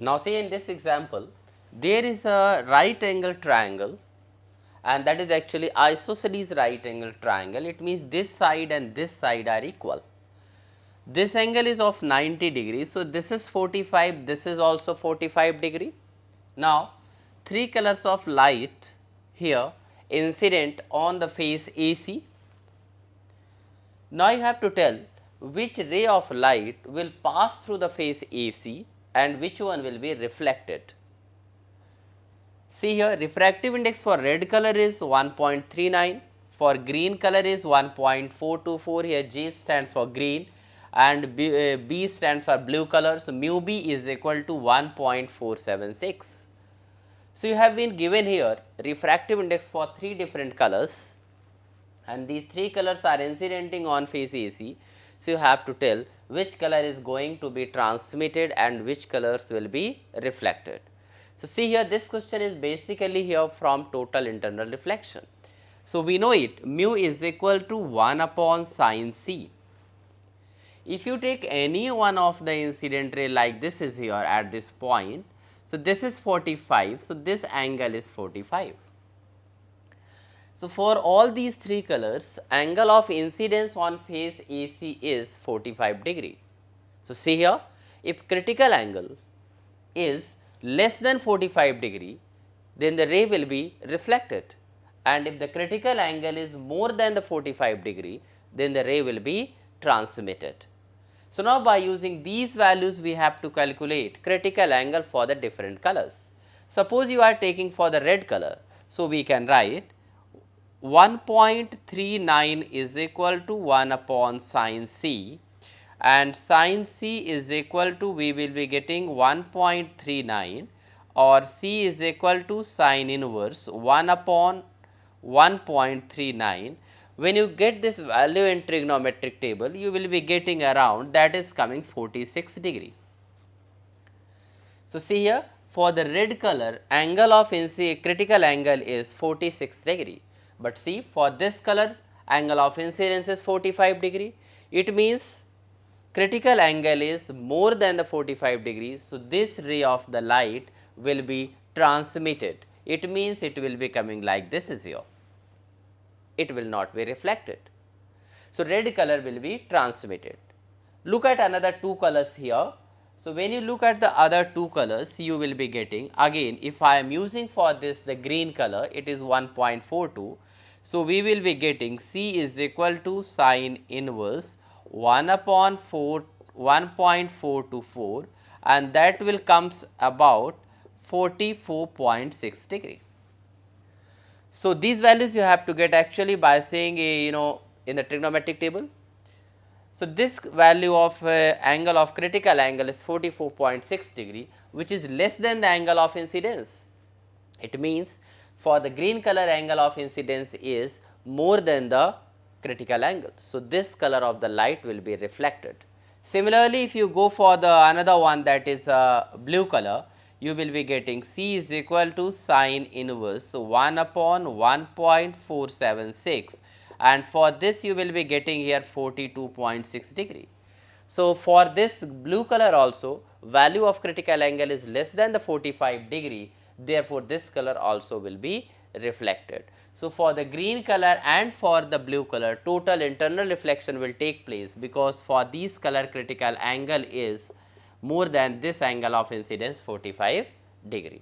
Now say in this example, there is a right angle triangle and that is actually isosceles right angle triangle. It means this side and this side are equal. This angle is of 90 degrees. So, this is 45, this is also 45 degree. Now, three colors of light here incident on the face AC. Now, you have to tell which ray of light will pass through the face AC and which one will be reflected. See here, refractive index for red color is 1.39, for green color is 1.424, here G stands for green and B stands for blue color. So, mu B is equal to 1.476. So, you have been given here refractive index for three different colors and these three colors are incidenting on face AC. So, you have to tell which color is going to be transmitted and which colors will be reflected. So, see here this question is basically here from total internal reflection. So, we know it mu is equal to 1 upon sin C. If you take any one of the incident ray like this is here at this point, so this is 45, so this angle is 45. So, for all these three colors, angle of incidence on face AC is 45 degree. So, see here if critical angle is less than 45 degree, then the ray will be reflected, and if the critical angle is more than the 45 degree, then the ray will be transmitted. So, now by using these values we have to calculate critical angle for the different colors. Suppose you are taking for the red color, so we can write 1.39 is equal to 1 upon sin C, and sin C is equal to, we will be getting 1.39 or C is equal to sin inverse 1 upon 1.39. When you get this value in trigonometric table, you will be getting around, that is coming 46 degree. So, see here for the red color angle of critical angle is 46 degree, but see for this color angle of incidence is 45 degree. It means critical angle is more than the 45 degrees. So, this ray of the light will be transmitted. It means it will be coming like this is here, it will not be reflected. So, red color will be transmitted. Look at another two colors here. So, when you look at the other two colors, you will be getting, again if I am using for this the green color, it is 1.42. So, we will be getting C is equal to sin inverse 1 upon 1.424, and that will comes about 44.6 degree. So, these values you have to get actually by saying in the trigonometric table. So, this value of angle of critical angle is 44.6 degree, which is less than the angle of incidence. It means for the green color angle of incidence is more than the critical angle. So, this color of the light will be reflected. Similarly, if you go for the another one, that is blue color, you will be getting C is equal to sin inverse 1 upon 1.476, and for this you will be getting here 42.6 degree. So, for this blue color also value of critical angle is less than the 45 degree, therefore, this color also will be reflected. So, for the green color and for the blue color, total internal reflection will take place, because for these color critical angle is more than this angle of incidence 45 degree.